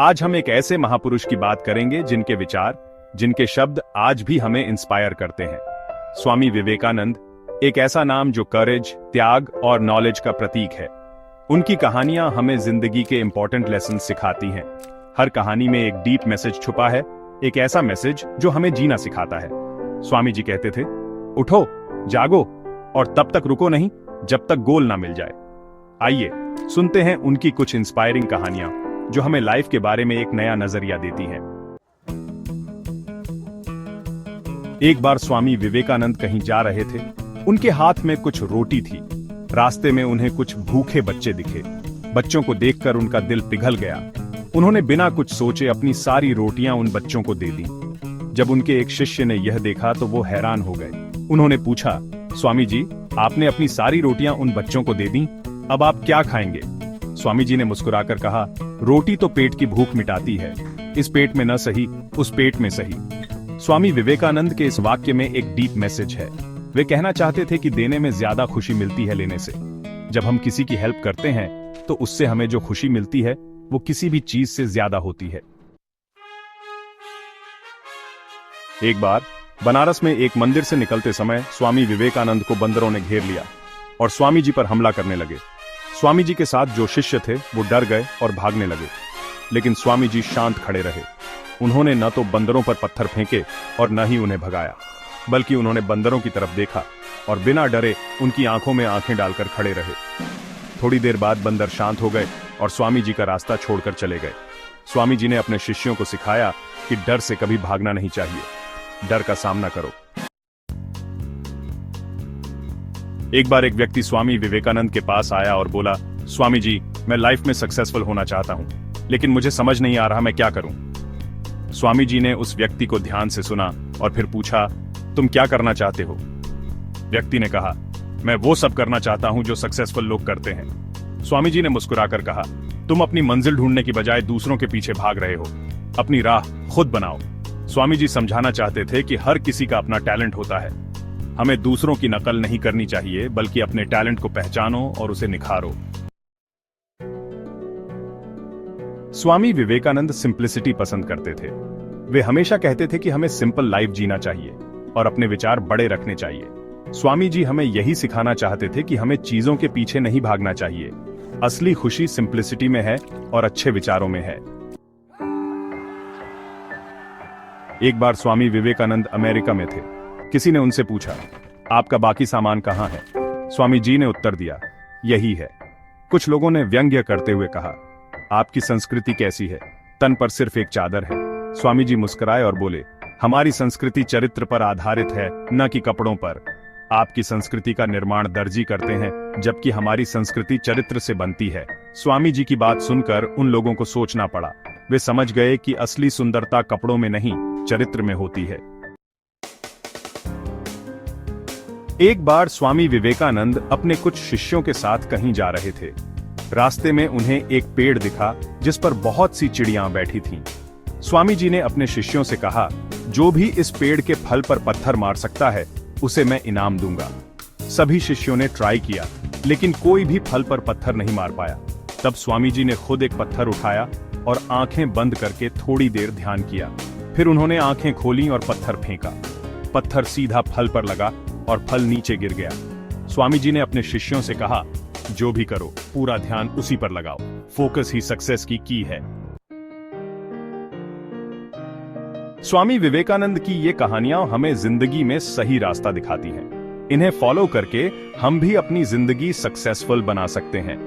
आज हम एक ऐसे महापुरुष की बात करेंगे जिनके विचार, जिनके शब्द आज भी हमें इंस्पायर करते हैं। स्वामी विवेकानंद, एक ऐसा नाम जो करेज, त्याग और नॉलेज का प्रतीक है। उनकी कहानियां हमें जिंदगी के इंपॉर्टेंट लेसन सिखाती हैं। हर कहानी में एक डीप मैसेज छुपा है, एक ऐसा मैसेज जो हमें जीना सिखाता है। स्वामी जी कहते थे, उठो, जागो और तब तक रुको नहीं जब तक गोल ना मिल जाए। आइए सुनते हैं उनकी कुछ इंस्पायरिंग कहानियां जो हमें लाइफ के बारे में एक नया नजरिया देती हैं। एक बार स्वामी विवेकानंद कहीं जा रहे थे। उनके हाथ में कुछ रोटी थी। रास्ते में उन्हें कुछ भूखे बच्चे दिखे। बच्चों को देखकर उनका दिल पिघल गया। उन्होंने बिना कुछ सोचे अपनी सारी रोटियां उन बच्चों को दे दी। जब उनके एक शिष्य ने यह देखा तो वो हैरान हो गए। उन्होंने पूछा, स्वामी जी, आपने अपनी सारी रोटियां उन बच्चों को दे दी, अब आप क्या खाएंगे? स्वामी जी ने मुस्कुराकर कहा, रोटी तो पेट की भूख मिटाती है, इस पेट में न सही उस पेट में सही। स्वामी विवेकानंद के इस वाक्य में एक डीप मैसेज है। वे कहना चाहते थे कि देने में ज्यादा खुशी मिलती है लेने से। जब हम किसी की हेल्प करते हैं तो उससे हमें जो खुशी मिलती है वो किसी भी चीज से ज्यादा होती है। एक बार बनारस में एक मंदिर से निकलते समय स्वामी विवेकानंद को बंदरों ने घेर लिया और स्वामी जी पर हमला करने लगे। स्वामी जी के साथ जो शिष्य थे वो डर गए और भागने लगे, लेकिन स्वामी जी शांत खड़े रहे। उन्होंने न तो बंदरों पर पत्थर फेंके और न ही उन्हें भगाया, बल्कि उन्होंने बंदरों की तरफ देखा और बिना डरे उनकी आंखों में आंखें डालकर खड़े रहे। थोड़ी देर बाद बंदर शांत हो गए और स्वामी जी का रास्ता छोड़कर चले गए। स्वामी जी ने अपने शिष्यों को सिखाया कि डर से कभी भागना नहीं चाहिए, डर का सामना करो। एक बार एक व्यक्ति स्वामी विवेकानंद के पास आया और बोला, स्वामी जी, मैं लाइफ में सक्सेसफुल होना चाहता हूं, लेकिन मुझे समझ नहीं आ रहा मैं क्या करूं। स्वामी जी ने उस व्यक्ति को ध्यान से सुना और फिर पूछा, तुम क्या करना चाहते हो? व्यक्ति ने कहा, मैं वो सब करना चाहता हूं जो सक्सेसफुल लोग करते हैं। स्वामी जी ने मुस्कुराकर कहा, तुम अपनी मंजिल ढूंढने की बजाय दूसरों के पीछे भाग रहे हो, अपनी राह खुद बनाओ। स्वामी जी समझाना चाहते थे कि हर किसी का अपना टैलेंट होता है। हमें दूसरों की नकल नहीं करनी चाहिए, बल्कि अपने टैलेंट को पहचानो और उसे निखारो। स्वामी विवेकानंद सिंप्लिसिटी पसंद करते थे। वे हमेशा कहते थे कि हमें सिंपल लाइफ जीना चाहिए और अपने विचार बड़े रखने चाहिए। स्वामी जी हमें यही सिखाना चाहते थे कि हमें चीजों के पीछे नहीं भागना चाहिए। असली खुशी सिंप्लिसिटी में है और अच्छे विचारों में है। एक बार स्वामी विवेकानंद अमेरिका में थे। किसी ने उनसे पूछा, आपका बाकी सामान कहां है? स्वामी जी ने उत्तर दिया, यही है। कुछ लोगों ने व्यंग्य करते हुए कहा, आपकी संस्कृति कैसी है? तन पर सिर्फ एक चादर है। स्वामी जी मुस्कुराए और बोले, हमारी संस्कृति चरित्र पर आधारित है, न कि कपड़ों पर। आपकी संस्कृति का निर्माण दर्जी करते हैं, जबकि हमारी संस्कृति चरित्र से बनती है। स्वामी जी की बात सुनकर उन लोगों को सोचना पड़ा। वे समझ गए कि असली सुंदरता कपड़ों में नहीं, चरित्र में होती है। एक बार स्वामी विवेकानंद अपने कुछ शिष्यों के साथ कहीं जा रहे थे। रास्ते में उन्हें एक पेड़ दिखा जिस पर बहुत सी चिड़ियां बैठी थीं। स्वामी जी ने अपने शिष्यों से कहा, जो भी इस पेड़ के फल पर पत्थर मार सकता है उसे मैं इनाम दूंगा। सभी शिष्यों ने ट्राई किया, लेकिन कोई भी फल पर पत्थर नहीं मार पाया। तब स्वामी जी ने खुद एक पत्थर उठाया और आंखें बंद करके थोड़ी देर ध्यान किया। फिर उन्होंने आंखें खोली और पत्थर फेंका। पत्थर सीधा फल पर लगा और फल नीचे गिर गया। स्वामी जी ने अपने शिष्यों से कहा, जो भी करो पूरा ध्यान उसी पर लगाओ, फोकस ही सक्सेस की है। स्वामी विवेकानंद की ये कहानियां हमें जिंदगी में सही रास्ता दिखाती हैं। इन्हें फॉलो करके हम भी अपनी जिंदगी सक्सेसफुल बना सकते हैं।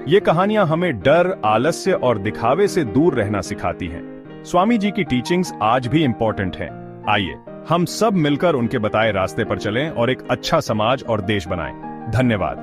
ये कहानियां हमें डर, आलस्य और दिखावे से दूर रहना सिखाती हैं। स्वामी जी की टीचिंग्स आज भी इंपॉर्टेंट हैं। आइए हम सब मिलकर उनके बताए रास्ते पर चलें और एक अच्छा समाज और देश बनाएं। धन्यवाद।